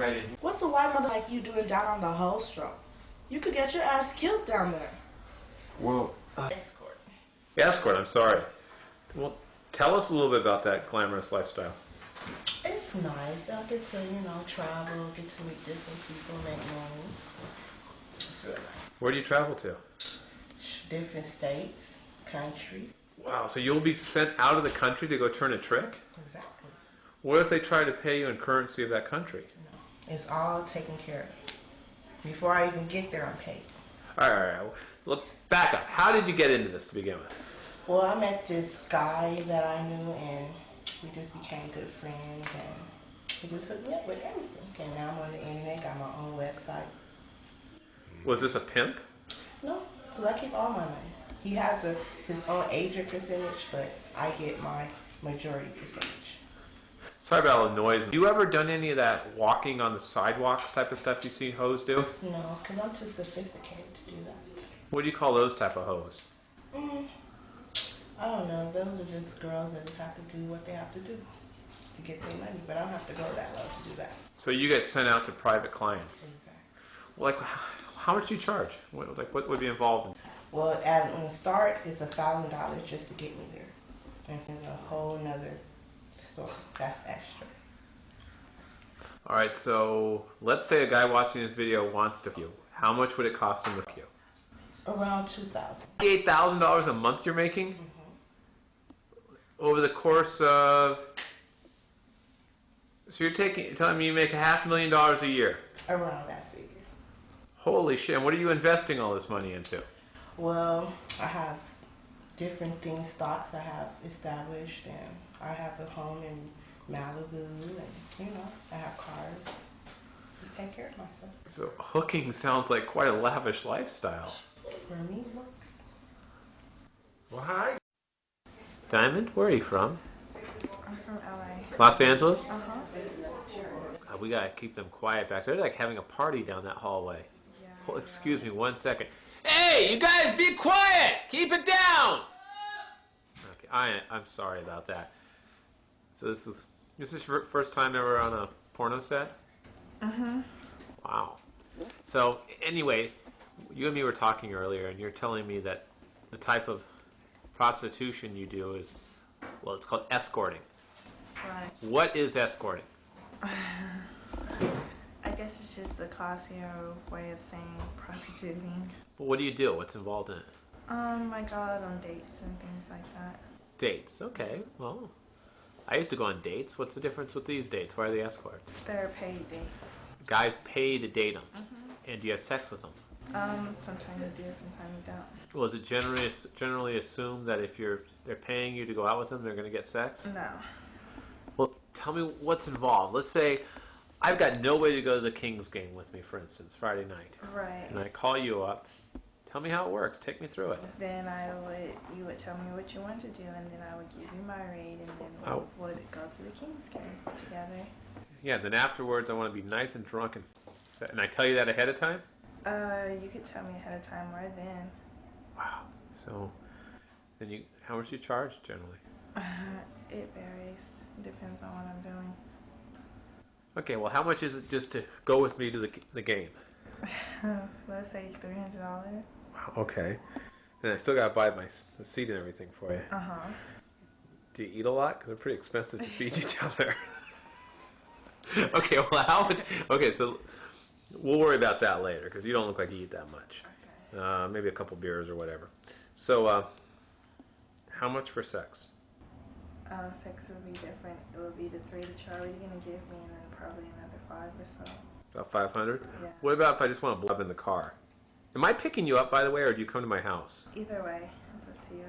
right in. What's a white mother like you doing down on the Holstrom? You could get your ass killed down there. Well, Escort. escort, I'm sorry. Well, tell us a little bit about that glamorous lifestyle. It's nice. I get to, travel, get to meet different people, make money. It's really nice. Where do you travel to? Different states, countries. Wow, so you'll be sent out of the country to go turn a trick? Exactly. What if they try to pay you in currency of that country? No, it's all taken care of. Before I even get there, I'm paid. All right. Look, back up. How did you get into this to begin with? Well, I met this guy that I knew, and we just became good friends, and he just hooked me up with everything. And now I'm on the internet, got my own website. Was this a pimp? No, because I keep all my money. He has his own agent percentage, but I get my majority percentage. Sorry about all the noise. You ever done any of that walking on the sidewalks type of stuff you see hoes do? No, because I'm too sophisticated to do that. What do you call those type of hoes? I don't know. Those are just girls that just have to do what they have to do to get their money, but I don't have to go that low to do that. So you get sent out to private clients. Exactly. Like, how much do you charge? What would be involved in? Well, on the start, it's $1,000 just to get me there. And then a whole nother story. That's extra. All right, so let's say a guy watching this video wants to you. How much would it cost him to you? Around $2,000. $8,000 a month you're making? Over the course of... So you're telling me you make $500,000 a year? Around that figure. Holy shit, and what are you investing all this money into? Well, I have different things, stocks I have established, and I have a home in Malibu, and, I have cars. Just take care of myself. So hooking sounds like quite a lavish lifestyle. For me, it works. Well, hi. Diamond, where are you from? I'm from LA. Los Angeles? Uh-huh. We gotta keep them quiet back there. They're like having a party down that hallway. Yeah. Oh, excuse me 1 second. Hey, you guys be quiet! Keep it down! Okay, I'm sorry about that. So this is your first time ever on a porno set? Uh-huh. Wow. So anyway, you and me were talking earlier, and you're telling me that the type of prostitution you do is, well, it's called escorting. Right. What is escorting? I guess it's just a classier way of saying prostituting. But what do you do? What's involved in it? I go out on dates and things like that. Dates. Okay. Well, I used to go on dates. What's the difference with these dates? Why are they escorts? They're paid dates. Guys pay to date them. Mm-hmm. And do you have sex with them? Sometimes you do, sometimes you don't. Well, is it generally assumed that if they're paying you to go out with them, they're going to get sex? No. Well, tell me what's involved. Let's say I've got nobody to go to the Kings game with me, for instance, Friday night. Right. And I call you up. Tell me how it works. Take me through it. Then you would tell me what you want to do, and then I would give you my rate, and then we would go to the Kings game together. Yeah, then afterwards I want to be nice and drunk, and I tell you that ahead of time? You could tell me ahead of time or then. Wow. So, then how much do you charge generally? It varies. It depends on what I'm doing. Okay, well, how much is it just to go with me to the game? Let's say $300. Wow, okay. And I still got to buy the seat and everything for you. Uh-huh. Do you eat a lot? Because they're pretty expensive to feed you down there. Okay, well, how much? Okay, so we'll worry about that later because you don't look like you eat that much. Okay. Maybe a couple beers or whatever. So, how much for sex? Sex would be different. It would be the $3 that you're already going to give me, and then probably another $5 or so. About 500? Yeah. What about if I just want to blow up in the car? Am I picking you up, by the way, or do you come to my house? Either way, it's up to you.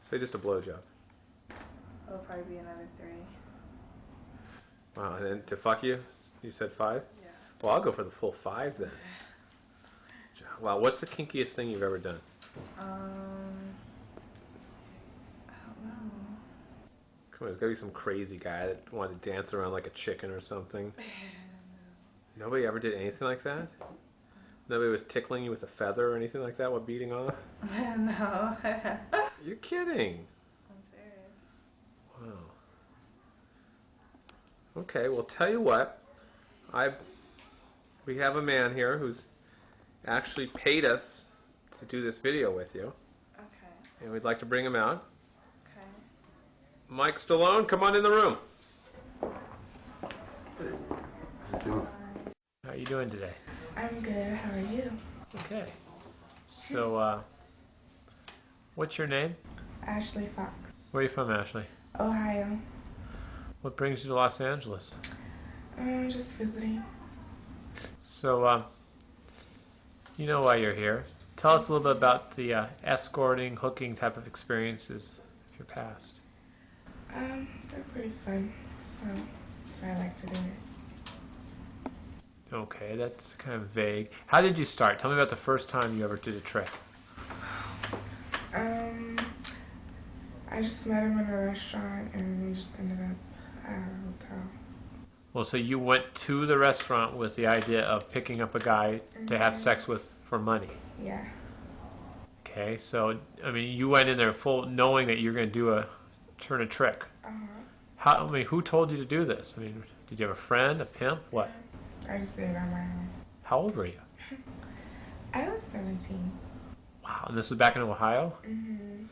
Say just a blowjob. It'll probably be another $3. Wow, and then to fuck you said 5? Yeah. Well, I'll go for the full 5 then. Wow, what's the kinkiest thing you've ever done? I don't know. Come on, there's got to be some crazy guy that wanted to dance around like a chicken or something. Nobody ever did anything like that? Nobody was tickling you with a feather or anything like that while beating off? No. You're kidding. I'm serious. Wow. Okay, well, tell you what. We have a man here who's actually paid us to do this video with you. Okay. And we'd like to bring him out. Okay. Mike Stallone, come on in the room. How are you doing today? I'm good. How are you? Okay. So, what's your name? Ashley Fox. Where are you from, Ashley? Ohio. What brings you to Los Angeles? Just visiting. So, you know why you're here. Tell us a little bit about the escorting, hooking type of experiences of your past. They're pretty fun, so that's why I like to do it. Okay, that's kind of vague. How did you start? Tell me about the first time you ever did a trick. I just met him in a restaurant and we just ended up at a hotel. Well, so you went to the restaurant with the idea of picking up a guy to have sex with for money. Yeah. Okay, so, I mean, you went in there full knowing that you're going to turn a trick. Who told you to do this? I mean, did you have a friend, a pimp, what? I just did it on my own. How old were you? I was 17. Wow, and this was back in Ohio? Mm-hmm.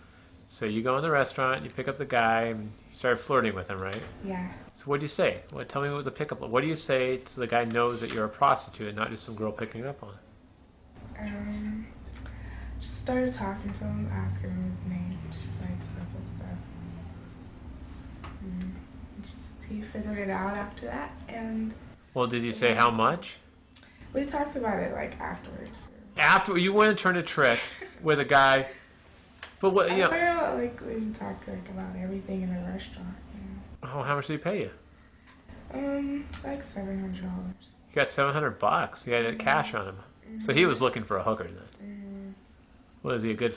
So you go in the restaurant, you pick up the guy, and you started flirting with him, right? Yeah. So what do you say? Tell me what the pickup. What do you say so the guy knows that you're a prostitute and not just some girl picking up on it? Just started talking to him, asking him his name, just like simple stuff. He figured it out after that, and. Well, did you say how much? We talked about it like afterwards. After you went and turned a trick with a guy, but what? You know, like we talked like about everything in the restaurant. Oh, how much did he pay you? Like $700. You got $700. You had cash on him. So he was looking for a hooker then. Was he a good?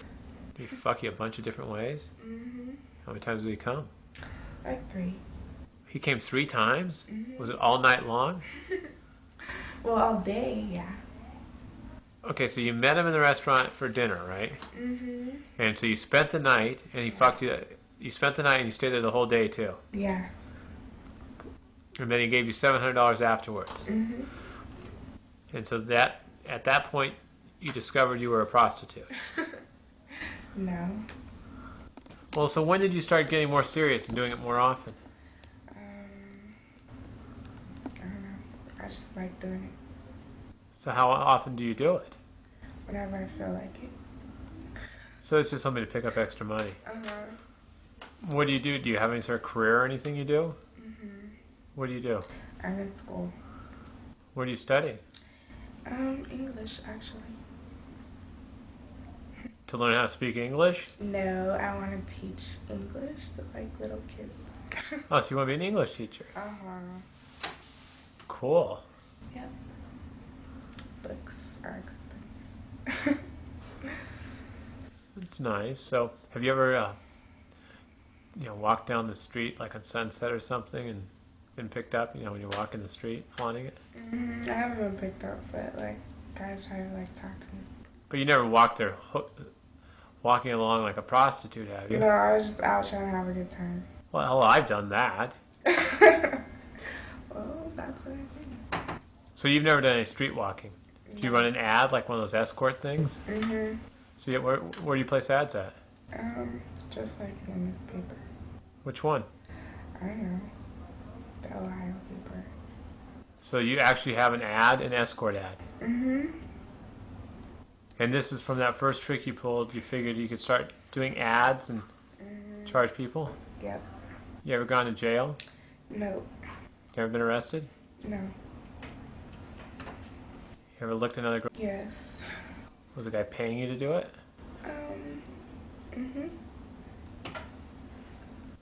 Did he fuck you a bunch of different ways? How many times did he come? Like 3. He came 3 times? Was it all night long? Well, all day, yeah. Okay, so you met him in the restaurant for dinner, right? And so you spent the night, and he fucked you. You spent the night, and you stayed there the whole day too. Yeah. And then he gave you $700 afterwards. And so at that point, you discovered you were a prostitute. No. Well, so when did you start getting more serious and doing it more often? I don't know. I just like doing it. So how often do you do it? Whenever I feel like it. So it's just something to pick up extra money. What do you do? Do you have any sort of career or anything you do? What do you do? I'm in school. What do you study? English, actually. To learn how to speak English? No, I want to teach English to like little kids. Oh, so you want to be an English teacher? Cool. Yep. Books are expensive. It's nice. So, have you ever, walked down the street like on Sunset or something and been picked up? You know, when you're walking the street, flaunting it. I haven't been picked up, but like guys try to like talk to me. But you never walked there, walking along like a prostitute, have you? No, I was just out trying to have a good time. Well, I've done that. Well, that's what I think. So you've never done any street walking? Do you run an ad like one of those escort things? So where do you place ads at? Just like in the newspaper. Which one? I don't know. The Ohio paper. So you actually have an escort ad? And this is from that first trick you pulled, you figured you could start doing ads and charge people? Yep. You ever gone to jail? No. You ever been arrested? No. You ever looked at another girl? Yes. Was the guy paying you to do it?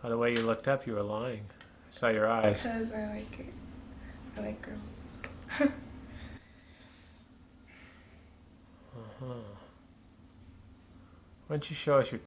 By the way you looked up, you were lying. I saw your eyes. Because I like it. I like girls. Why don't you show us your